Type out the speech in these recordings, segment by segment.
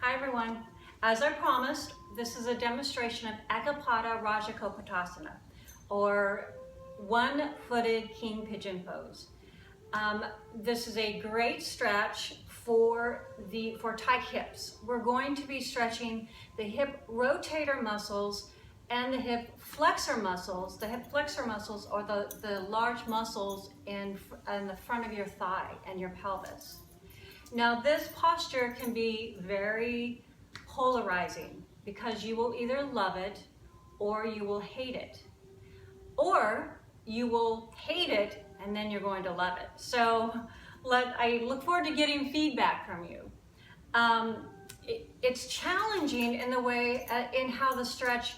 Hi everyone. As I promised, this is a demonstration of Rajakapotasana, or one-footed king pigeon pose. This is a great stretch for tight hips. We're going to be stretching the hip rotator muscles and the hip flexor muscles. The hip flexor muscles are the large muscles in the front of your thigh and your pelvis. Now this posture can be very polarizing because you will either love it or you will hate it. Or you will hate it and then you're going to love it. So I look forward to getting feedback from you. It's challenging in the way, in how the stretch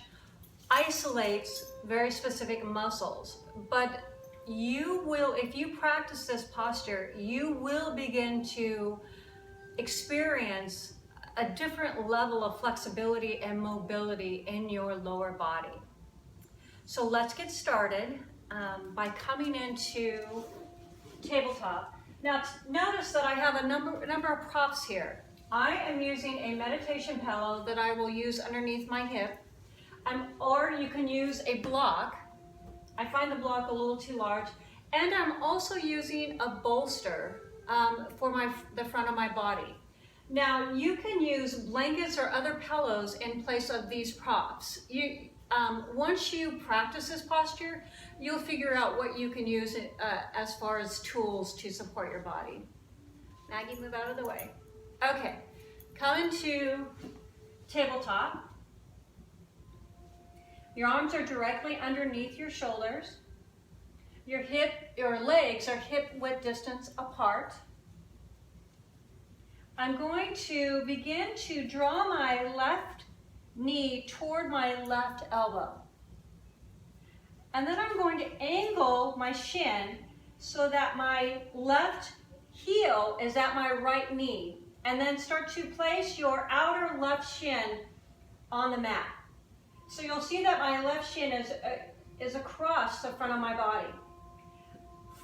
isolates very specific muscles, but you will, if you practice this posture, you will begin to experience a different level of flexibility and mobility in your lower body. So let's get started by coming into tabletop. Now notice that I have a number of props here. I am using a meditation pillow that I will use underneath my hip, or you can use a block. I find the block a little too large, and I'm also using a bolster for the front of my body. Now you can use blankets or other pillows in place of these props. Once you practice this posture, you'll figure out what you can use as far as tools to support your body. Maggie, move out of the way. Okay, come into tabletop. Your arms are directly underneath your shoulders. Your legs are hip width distance apart. I'm going to begin to draw my left knee toward my left elbow. And then I'm going to angle my shin so that my left heel is at my right knee. And then start to place your outer left shin on the mat. So you'll see that my left shin is across the front of my body.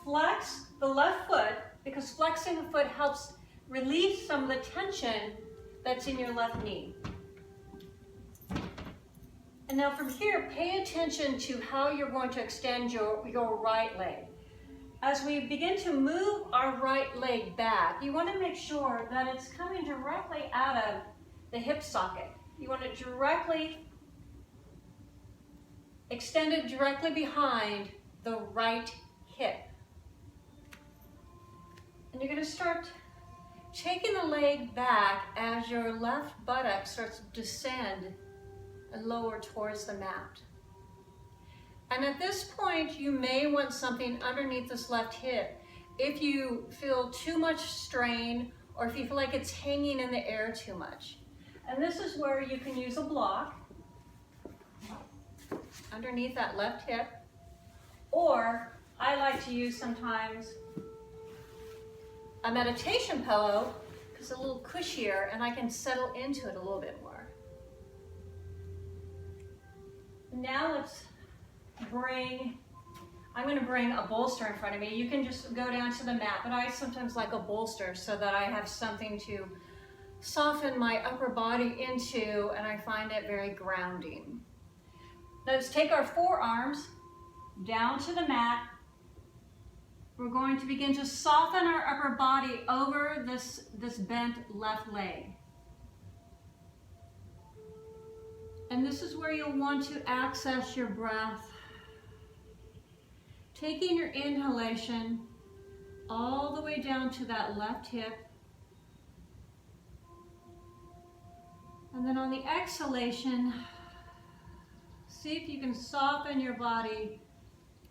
Flex the left foot, because flexing the foot helps release some of the tension that's in your left knee. And now from here, pay attention to how you're going to extend your right leg. As we begin to move our right leg back, you want to make sure that it's coming directly out of the hip socket. You want it directly extended directly behind the right hip. And you're going to start taking the leg back as your left buttock starts to descend and lower towards the mat. And at this point, you may want something underneath this left hip. If you feel too much strain or if you feel like it's hanging in the air too much. And this is where you can use a block underneath that left hip, or I like to use sometimes a meditation pillow because it's a little cushier and I can settle into it a little bit more. Now I'm going to bring a bolster in front of me. You can just go down to the mat, but I sometimes like a bolster so that I have something to soften my upper body into, and I find it very grounding. Let's take our forearms down to the mat. We're going to begin to soften our upper body over this bent left leg. And this is where you'll want to access your breath. Taking your inhalation all the way down to that left hip. And then on the exhalation, see if you can soften your body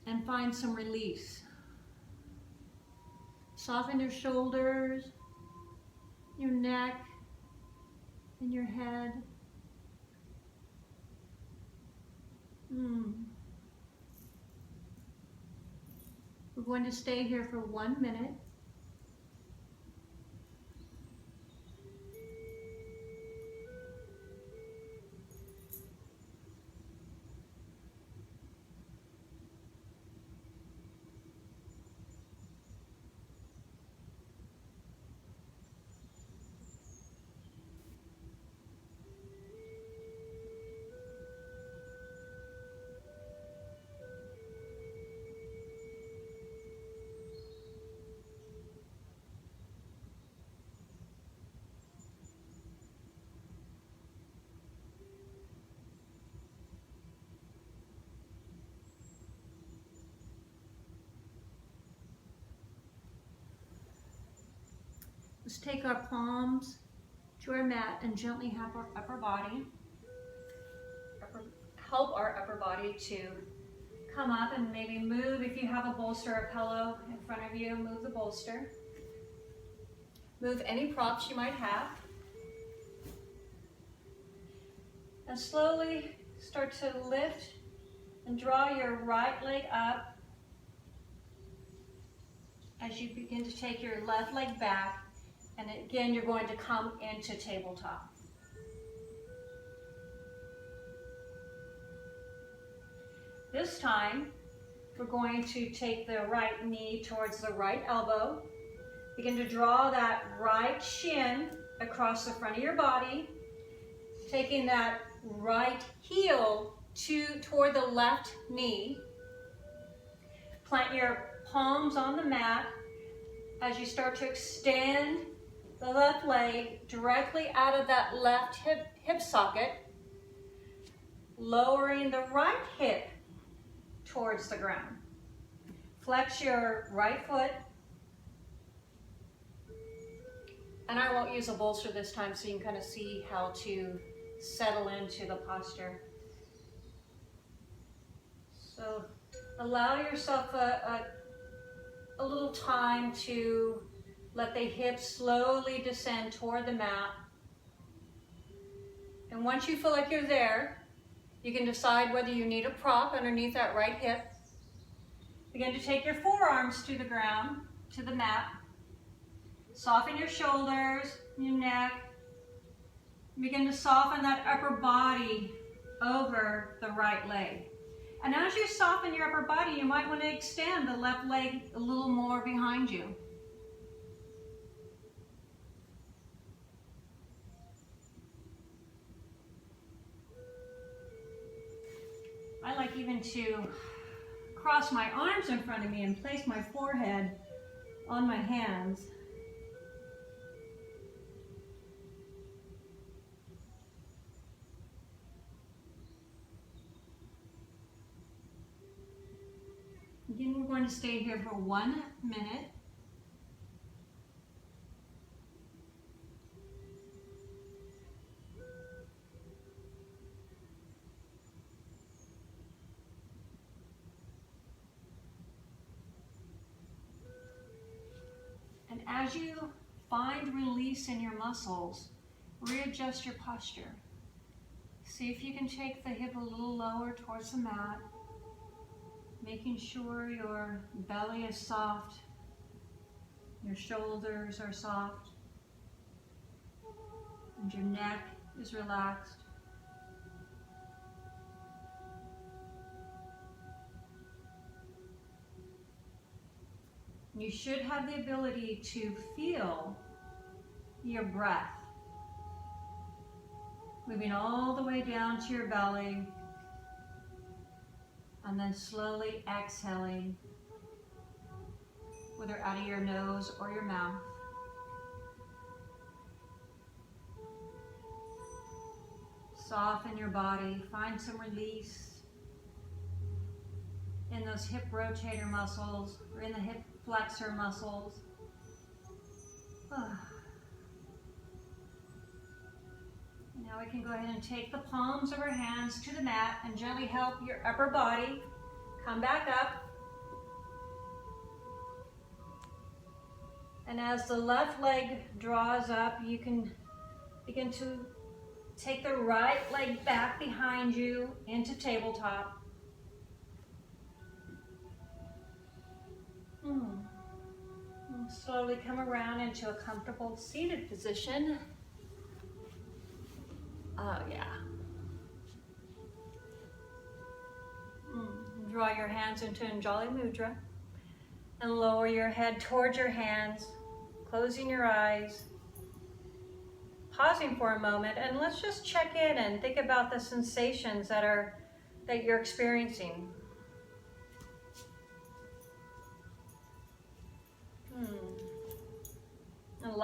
and find some release. Soften your shoulders, your neck, and your head. We're going to stay here for 1 minute. Let's take our palms to our mat and gently help our upper body to come up, and maybe move. If you have a bolster or pillow in front of you, move the bolster. Move any props you might have. And slowly start to lift and draw your right leg up as you begin to take your left leg back. And again, you're going to come into tabletop. This time, we're going to take the right knee towards the right elbow. Begin to draw that right shin across the front of your body, taking that right heel toward the left knee. Plant your palms on the mat as you start to extend the left leg directly out of that left hip socket, lowering the right hip towards the ground. Flex your right foot. And I won't use a bolster this time so you can kind of see how to settle into the posture. So allow yourself a little time to let the hips slowly descend toward the mat. And once you feel like you're there, you can decide whether you need a prop underneath that right hip. Begin to take your forearms to the ground, to the mat. Soften your shoulders, your neck. Begin to soften that upper body over the right leg. And as you soften your upper body, you might want to extend the left leg a little more behind you. I like even to cross my arms in front of me and place my forehead on my hands. Again, we're going to stay here for 1 minute. And as you find release in your muscles, readjust your posture. See if you can take the hip a little lower towards the mat, making sure your belly is soft, your shoulders are soft, and your neck is relaxed. You should have the ability to feel your breath moving all the way down to your belly, and then slowly exhaling, whether out of your nose or your mouth. Soften your body, find some release in those hip rotator muscles or in the hip flexor muscles. Now we can go ahead and take the palms of our hands to the mat and gently help your upper body come back up. And as the left leg draws up, you can begin to take the right leg back behind you into tabletop. And slowly come around into a comfortable seated position. Oh yeah. Draw your hands into Anjali Mudra and lower your head towards your hands, closing your eyes, pausing for a moment, and let's just check in and think about the sensations that you're experiencing.